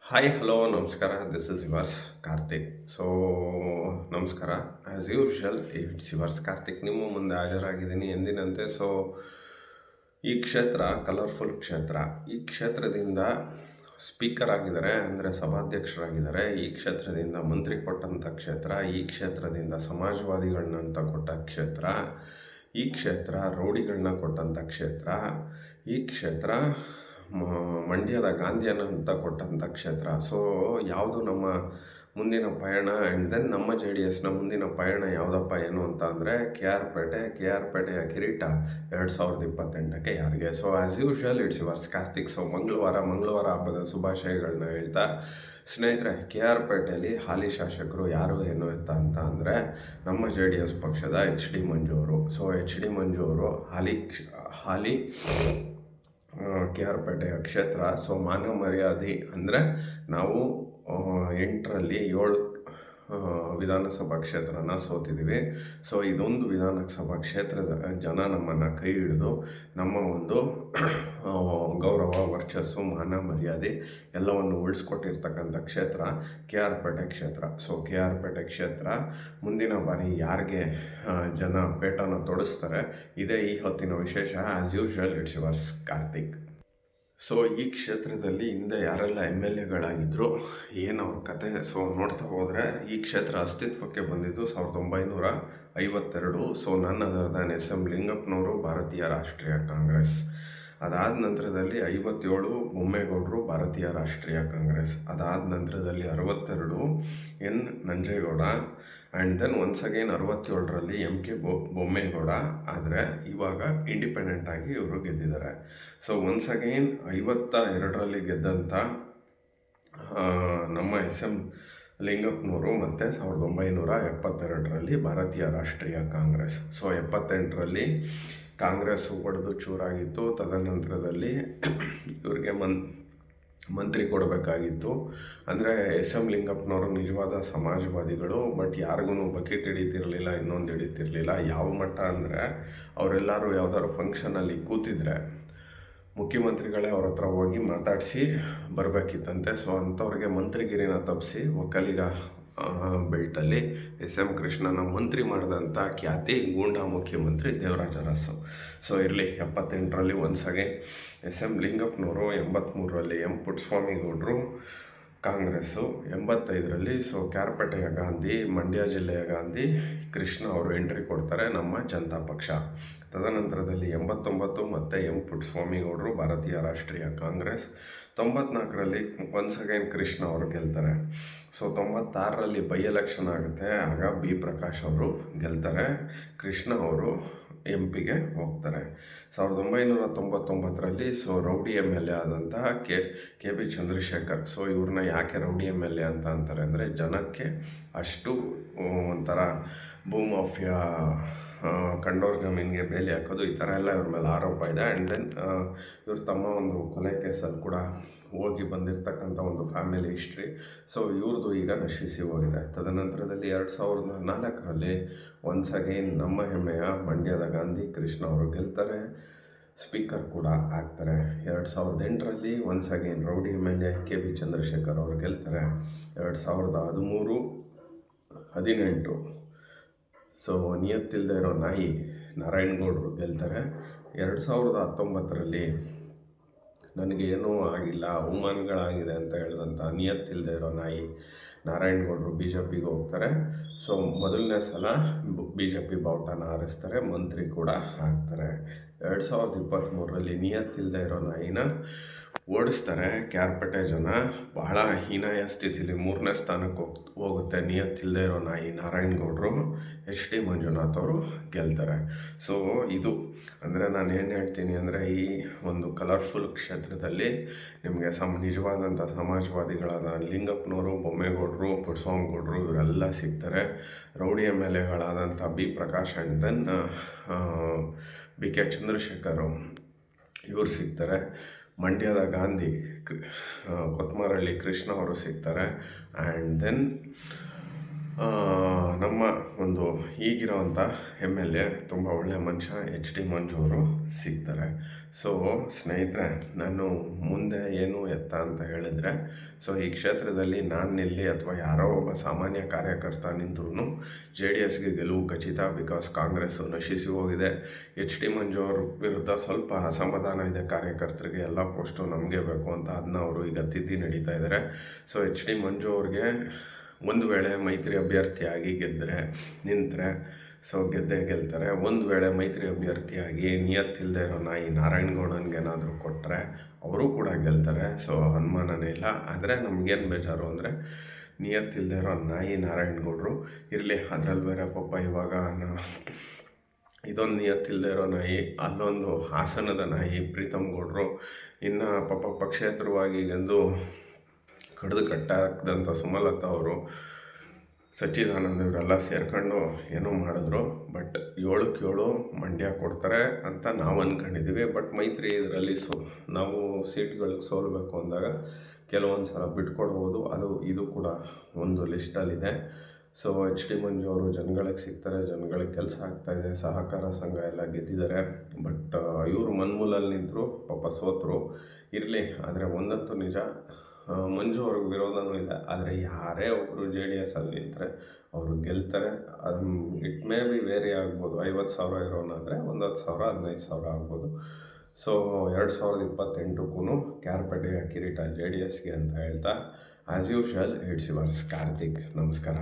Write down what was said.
Hi hello ನಮಸ್ಕಾರ this is yours Karthik. So ನಮಸ್ಕಾರ. As usual it's yours Karthik ನಿಮ್ಮ ಮುಂದೆ ಹಾಜರಾಗಿದ್ದೀನಿ ಎಂದಿನಂತೆ. ಸೊ ಈ ಕ್ಷೇತ್ರ ಕಲರ್ಫುಲ್ ಕ್ಷೇತ್ರ. ಈ ಕ್ಷೇತ್ರದಿಂದ ಸ್ಪೀಕರ್ ಆಗಿದ್ದಾರೆ, ಅಂದರೆ ಸಭಾಧ್ಯಕ್ಷರಾಗಿದ್ದಾರೆ. ಈ ಕ್ಷೇತ್ರದಿಂದ ಮಂತ್ರಿ ಕೊಟ್ಟಂಥ ಕ್ಷೇತ್ರ. ಈ ಕ್ಷೇತ್ರದಿಂದ ಸಮಾಜವಾದಿಗಳನ್ನಂತ ಕೊಟ್ಟ ಕ್ಷೇತ್ರ. ಈ ಕ್ಷೇತ್ರ ರೌಡಿಗಳನ್ನ ಕೊಟ್ಟಂಥ ಕ್ಷೇತ್ರ. ಈ ಕ್ಷೇತ್ರ ಮಂಡ್ಯದ ಗಾಂಧಿಯನ್ನು ಅಂತ ಕೊಟ್ಟಂಥ ಕ್ಷೇತ್ರ. ಸೊ ಯಾವುದು ನಮ್ಮ ಮುಂದಿನ ಪಯಣ ಆ್ಯಂಡ್ ದೆನ್ ನಮ್ಮ JDSನ ಮುಂದಿನ ಪಯಣ ಯಾವುದಪ್ಪ ಏನು ಅಂತ ಅಂದರೆ ಕೆ ಆರ್ ಪೇಟೆಯ ಕಿರೀಟ 2028ಕ್ಕೆ ಯಾರಿಗೆ? So as usual it's yours Karthik. So ಮಂಗಳವಾರ ಹಬ್ಬದ ಶುಭಾಶಯಗಳನ್ನ ಹೇಳ್ತಾ, ಸ್ನೇಹಿತರೆ, ಕೆ ಆರ್ ಪೇಟೆಯಲ್ಲಿ ಹಾಲಿ ಶಾಸಕರು ಯಾರು ಏನು ಅಂತ ಅಂದರೆ ನಮ್ಮ JDS ಪಕ್ಷದ HD ಮಂಜು ಅವರು. ಸೊ HD ಮಂಜು ಅವರು ಹಾಲಿ ಕೆ ಆರ್ ಪೇಟೆಯ ಕ್ಷೇತ್ರ. ಸೊ ಮಾನವ ಮರ್ಯಾದೆ ಅಂದರೆ ನಾವು 8ರಲ್ಲಿ 7 ವಿಧಾನಸಭಾ ಕ್ಷೇತ್ರನ ಸೋತಿದ್ದೀವಿ. ಸೊ ಇದೊಂದು ವಿಧಾನಸಭಾ ಕ್ಷೇತ್ರದ ಜನ ನಮ್ಮನ್ನು ಕೈ ಹಿಡಿದು ನಮ್ಮ ಒಂದು ಗೌರವ, ವರ್ಚಸ್ಸು, ಮಾನ ಮರ್ಯಾದೆ ಎಲ್ಲವನ್ನು ಉಳಿಸ್ಕೊಟ್ಟಿರ್ತಕ್ಕಂಥ ಕ್ಷೇತ್ರ ಕೆ ಆರ್ ಪೇಟೆ ಕ್ಷೇತ್ರ. ಸೊ ಕೆ ಆರ್ ಪೇಟೆ ಕ್ಷೇತ್ರ ಮುಂದಿನ ಬಾರಿ ಯಾರಿಗೆ ಜನ ಪೇಟನ ತೊಡಸ್ತಾರೆ, ಇದೇ ಈ ಹೊತ್ತಿನ ವಿಶೇಷ. As usual it's yours Karthik. So ಈ ಕ್ಷೇತ್ರದಲ್ಲಿ ಹಿಂದೆ ಯಾರೆಲ್ಲ MLAಗಳಾಗಿದ್ದರು, ಏನು ಅವ್ರ ಕತೆ. ಸೊ ನೋಡ್ತಾ ಹೋದರೆ ಈ ಕ್ಷೇತ್ರ ಅಸ್ತಿತ್ವಕ್ಕೆ ಬಂದಿದ್ದು 1952. ಸೊ ನನ್ನ SM ಲಿಂಗಪ್ಪನವರು ಭಾರತೀಯ ರಾಷ್ಟ್ರೀಯ ಕಾಂಗ್ರೆಸ್. ಅದಾದ ನಂತರದಲ್ಲಿ 57 ಬೊಮ್ಮೇಗೌಡರು ಭಾರತೀಯ ರಾಷ್ಟ್ರೀಯ ಕಾಂಗ್ರೆಸ್. ಅದಾದ ನಂತರದಲ್ಲಿ 62 N Nanjegowda. And then once again 67ರಲ್ಲಿ MK ಬೊಮ್ಮೇಗೌಡ. ಆದರೆ ಇವಾಗ ಇಂಡಿಪೆಂಡೆಂಟ್ ಆಗಿ ಇವರು ಗೆದ್ದಿದ್ದಾರೆ. ಸೊ ಒನ್ಸ್ ಅಗೈನ್ 52ರಲ್ಲಿ ಗೆದ್ದಂಥ ನಮ್ಮ SM ಲಿಂಗಪ್ಪನವರು ಮತ್ತು 1972ರಲ್ಲಿ ಭಾರತೀಯ ರಾಷ್ಟ್ರೀಯ ಕಾಂಗ್ರೆಸ್. ಸೊ 78ರಲ್ಲಿ ಕಾಂಗ್ರೆಸ್ ಒಡೆದು ಚೂರಾಗಿತ್ತು. ತದನಂತರದಲ್ಲಿ ಇವ್ರಿಗೆ ಮಂತ್ರಿ ಕೊಡಬೇಕಾಗಿತ್ತು. ಅಂದರೆ SM ಲಿಂಗಪ್ಪನವರು ನಿಜವಾದ ಸಮಾಜವಾದಿಗಳು. ಬಟ್ ಯಾರಿಗೂ ಬಕೆಟ್ ಹಿಡಿತಿರಲಿಲ್ಲ, ಇನ್ನೊಂದು ಹಿಡಿತಿರಲಿಲ್ಲ. ಯಾವ ಮಟ್ಟ ಅಂದರೆ ಅವರೆಲ್ಲರೂ ಯಾವ್ದಾದ್ರು ಫಂಕ್ಷನಲ್ಲಿ ಕೂತಿದ್ರೆ ಮುಖ್ಯಮಂತ್ರಿಗಳೇ ಅವ್ರ ಹತ್ರ ಹೋಗಿ ಮಾತಾಡಿಸಿ ಬರಬೇಕಿತ್ತಂತೆ. ಸೊ ಅಂಥವ್ರಿಗೆ ಮಂತ್ರಿಗಿರಿನ ತಪ್ಪಿಸಿ ಒಕ್ಕಲಿಗ ಬೆಲ್ಟಲ್ಲಿ SM ಕೃಷ್ಣನ ಮಂತ್ರಿ ಮಾಡಿದಂಥ ಖ್ಯಾತಿ ಗೂಂಡಾ ಮುಖ್ಯಮಂತ್ರಿ ದೇವರಾಜ ಅರಸು. ಸೊ ಇರಲಿ, 78ರಲ್ಲಿ ಒನ್ಸ್ ಅಗೈನ್ SM ಲಿಂಗಪ್ಪನವರು, 83ರಲ್ಲಿ M ಪುಟ್ಟಸ್ವಾಮಿಗೌಡರು ಕಾಂಗ್ರೆಸ್ಸು, 85ರಲ್ಲಿ ಸೊ ಕ್ಯಾರ್ಪೇಟೆಯ ಗಾಂಧಿ, ಮಂಡ್ಯ ಜಿಲ್ಲೆಯ ಗಾಂಧಿ ಕೃಷ್ಣ ಅವರು ಎಂಟ್ರಿ ಕೊಡ್ತಾರೆ, ನಮ್ಮ ಜನತಾ ಪಕ್ಷ. ತದನಂತರದಲ್ಲಿ 89 ಮತ್ತು M ಪುಟ್ಟಸ್ವಾಮಿಗೌಡರು ಭಾರತೀಯ ರಾಷ್ಟ್ರೀಯ ಕಾಂಗ್ರೆಸ್. 94ರಲ್ಲಿ ಒನ್ಸ್ ಅಗೈನ್ ಕೃಷ್ಣ ಅವರು ಗೆಲ್ತಾರೆ. ಸೊ 96ರಲ್ಲಿ ಬೈ ಎಲೆಕ್ಷನ್ ಆಗುತ್ತೆ. ಆಗ B ಪ್ರಕಾಶ್ ಅವರು ಗೆಲ್ತಾರೆ. ಕೃಷ್ಣ ಅವರು MP ಹೋಗ್ತಾರೆ. 1999ರಲ್ಲಿ ಸೊ ರೌಡಿ MLA ಆದಂತಹ KB ಚಂದ್ರಶೇಖರ್. ಸೊ ಇವ್ರನ್ನ ಯಾಕೆ ರೌಡಿ MLA ಅಂತ ಅಂತಾರೆ ಅಂದರೆ ಜನಕ್ಕೆ ಅಷ್ಟು ಒಂಥರ ಭೂಮಾಫಿಯಾ, ಕಂಡೋರ್ ಜಮೀನಿಗೆ ಬೇಲಿ ಹಾಕೋದು, ಈ ಥರ ಎಲ್ಲ ಇವ್ರ ಮೇಲೆ ಆರೋಪ ಇದೆ. ಆ್ಯಂಡ್ ದೆನ್ ಇವ್ರ ತಮ್ಮ ಒಂದು ಕೊಲೆ ಕೇಸಲ್ಲಿ ಕೂಡ ಹೋಗಿ ಬಂದಿರತಕ್ಕಂಥ ಒಂದು ಫ್ಯಾಮಿಲಿ ಹಿಸ್ಟ್ರಿ. ಸೊ ಇವ್ರದ್ದು ಈಗ ನಶಿಸಿ ಹೋಗಿದೆ. ತದನಂತರದಲ್ಲಿ 2004ರಲ್ಲಿ ಒನ್ಸ್ ಅಗೈನ್ ನಮ್ಮ ಹೆಮ್ಮೆಯ ಮಂಡ್ಯದ ಗಾಂಧಿ ಕೃಷ್ಣ ಅವರು ಗೆಲ್ತಾರೆ, ಸ್ಪೀಕರ್ ಕೂಡ ಆಗ್ತಾರೆ. 2008ರಲ್ಲಿ once again rowdy MLA KB Chandrashekhar ಅವರು ಗೆಲ್ತಾರೆ. 2013, 18 ಸೊ ನಿಯತ್ತಿಲ್ಲದೆ ಇರೋ ನಾಯಿ ನಾರಾಯಣಗೌಡರು ಗೆಲ್ತಾರೆ. 2019ರಲ್ಲಿ ನನಗೇನೂ ಆಗಿಲ್ಲ, ಅವಮಾನಗಳಾಗಿದೆ ಅಂತ ಹೇಳಿದಂಥ ನಿಯತ್ತಿಲ್ಲದೆ ಇರೋ ನಾಯಿ ನಾರಾಯಣಗೌಡರು BJPಗೆ ಹೋಗ್ತಾರೆ. ಸೊ ಮೊದಲನೇ ಸಲ BJP ಬಾವುಟನ ಹಾರಿಸ್ತಾರೆ, ಮಂತ್ರಿ ಕೂಡ ಆಗ್ತಾರೆ. 2023ರಲ್ಲಿ ನಿಯತ್ತಿಲ್ಲದೆ ಇರೋ ನಾಯಿನ ಓಡಿಸ್ತಾರೆ. ಕ್ಯಾರ್ಪೇಟೆ ಜನ ಬಹಳ ಹೀನಾಯ ಸ್ಥಿತಿಲಿ 3ನೇ ಸ್ಥಾನಕ್ಕೆ ಹೋಗುತ್ತೆ ನಿಯತ್ತಿಲ್ಲದೆ ಇರೋ ನಾಯಿ ನಾರಾಯಣಗೌಡರು. HD ಮಂಜುನಾಥ್ ಅವರು ಗೆಲ್ತಾರೆ. ಸೊ ಇದು ಅಂದರೆ ನಾನು ಏನು ಹೇಳ್ತೀನಿ ಅಂದರೆ ಈ ಒಂದು ಕಲರ್ಫುಲ್ ಕ್ಷೇತ್ರದಲ್ಲಿ ನಿಮಗೆ ನಿಜವಾದಂಥ ಸಮಾಜವಾದಿಗಳಾದ ಲಿಂಗಪ್ಪನವರು, ಬೊಮ್ಮೇಗೌಡರು, ಪುಟ್ಟಸ್ವಾಮಿಗೌಡರು ಇವರೆಲ್ಲ ಸಿಗ್ತಾರೆ. ರೌಡಿ MLAಗಳಾದಂಥ B Prakash and then BK Chandrashekhar ಇವರು ಸಿಗ್ತಾರೆ. ಮಂಡ್ಯದ ಗಾಂಧಿ ಕೊತ್ಮರಳ್ಳಿ ಕೃಷ್ಣ ಅವರು ಸಿಗ್ತಾರೆ. ಆ್ಯಂಡ್ ದೆನ್ ಆ, ನಮ್ಮ ಒಂದು ಈಗಿರೋವಂಥ MLA ತುಂಬ ಒಳ್ಳೆಯ ಮನುಷ್ಯ HD ಮಂಜು ಅವರು ಸಿಗ್ತಾರೆ. ಸೊ ಸ್ನೇಹಿತರೆ, ನಾನು ಮುಂದೆ ಏನು ಎತ್ತ ಅಂತ ಹೇಳಿದರೆ, ಸೊ ಈ ಕ್ಷೇತ್ರದಲ್ಲಿ ನಾನು ನಿಲ್ಲಿ ಅಥವಾ ಯಾರೋ ಒಬ್ಬ ಸಾಮಾನ್ಯ ಕಾರ್ಯಕರ್ತ ನಿಂತರೂ JDSಗೆ ಗೆಲುವು ಖಚಿತ. ಬಿಕಾಸ್ ಕಾಂಗ್ರೆಸ್ಸು ನಶಿಸಿ ಹೋಗಿದೆ. HD ಮಂಜು ಅವ್ರ ವಿರುದ್ಧ ಸ್ವಲ್ಪ ಅಸಮಾಧಾನ ಇದೆ ಕಾರ್ಯಕರ್ತರಿಗೆ. ಎಲ್ಲ ಪೋಸ್ಟು ನಮಗೆ ಬೇಕು ಅಂತ ಅದನ್ನ ಅವರು ಈಗ ತಿದ್ದಿ ನಡೀತಾ ಇದ್ದಾರೆ. ಸೊ HD ಮಂಜು ಅವ್ರಿಗೆ ಒಂದು ವೇಳೆ ಮೈತ್ರಿ ಅಭ್ಯರ್ಥಿಯಾಗಿ ನಿಂತರೆ ಸೊ ಗೆದ್ದೇ ಗೆಲ್ತಾರೆ. ಒಂದು ವೇಳೆ ಮೈತ್ರಿ ಅಭ್ಯರ್ಥಿಯಾಗಿ ನಿಯತ್ತಿಲ್ಲದೆ ಇರೋ ನಾಯಿ ನಾರಾಯಣಗೌಡನಿಗೇನಾದರೂ ಕೊಟ್ಟರೆ ಅವರು ಕೂಡ ಗೆಲ್ತಾರೆ. ಸೊ ಅನುಮಾನನೇ ಇಲ್ಲ. ಆದರೆ ನಮಗೇನು ಬೇಜಾರು ಅಂದರೆ, ನಿಯತ್ತಿಲ್ಲದೆ ಇರೋ ನಾಯಿ ನಾರಾಯಣಗೌಡರು ಇರಲಿ. ಅದರಲ್ಲಿ ಬೇರೆ ಪಾಪ ಇವಾಗ ಇದೊಂದು ನಿಯತ್ತಿಲ್ಲದೆ ಇರೋ ನಾಯಿ, ಅಲ್ಲೊಂದು ಹಾಸನದ ನಾಯಿ ಪ್ರೀತಮ್ ಗೌಡರು, ಇನ್ನು ಪಾಪ ಪಕ್ಷೇತರವಾಗಿ ಗೆದ್ದು ಕಡ್ದು ಕಟ್ಟಾಕ್ದಂಥ ಸುಮಲತಾ ಅವರು, ಸಚ್ಚಿದಾನಂದ ಇವರೆಲ್ಲ ಸೇರ್ಕೊಂಡು ಏನೋ ಮಾಡಿದ್ರು. ಬಟ್ 7ಕ್ಕೆ 7 ಮಂಡ್ಯ ಕೊಡ್ತಾರೆ ಅಂತ ನಾವು ಅಂದ್ಕೊಂಡಿದ್ದೀವಿ. ಬಟ್ ಮೈತ್ರಿ ಇದರಲ್ಲಿ ನಾವು ಸೀಟ್ಗಳಿಗೆ ಸೋಲಬೇಕು ಅಂದಾಗ ಕೆಲವೊಂದು ಸಲ ಬಿಟ್ಕೊಡ್ಬೋದು. ಇದು ಕೂಡ ಒಂದು ಲಿಸ್ಟಲ್ಲಿದೆ. ಸೊ HD ಮಂಜು ಅವರು ಜನಗಳಿಗೆ ಸಿಗ್ತಾರೆ, ಜನಗಳಿಗೆ ಕೆಲಸ ಆಗ್ತಾಯಿದೆ. ಸಹಕಾರ ಸಂಘ ಎಲ್ಲ ಗೆದ್ದಿದ್ದಾರೆ. ಬಟ್ ಇವರು ಮನ್ಮೂಲಲ್ಲಿ ನಿಂತರು, ಪಾಪ ಸೋತರು. ಇರಲಿ. ಆದರೆ ಒಂದಂತೂ ನಿಜ, ಮಂಜು ಅವ್ರಿಗೆ ವಿರೋಧನೂ ಇದೆ. ಆದರೆ ಯಾರೇ ಒಬ್ಬರು JDSಲ್ಲಿ ನಿಂತರೆ ಅವರು ಗೆಲ್ತಾರೆ. ಇಟ್ ಮೇ ಬಿ ವೇರಿ ಆಗ್ಬೋದು. 50,000 ಇರೋನಾದರೆ 10,000 15,000 ಆಗ್ಬೋದು. ಸೊ 2028ಕ್ಕೂ ಕ್ಯಾರ್ಪೇಟೆಯ ಕಿರೀಟ JDSಗೆ ಅಂತ ಹೇಳ್ತಾ, as usual it's yours Karthik. ನಮಸ್ಕಾರ.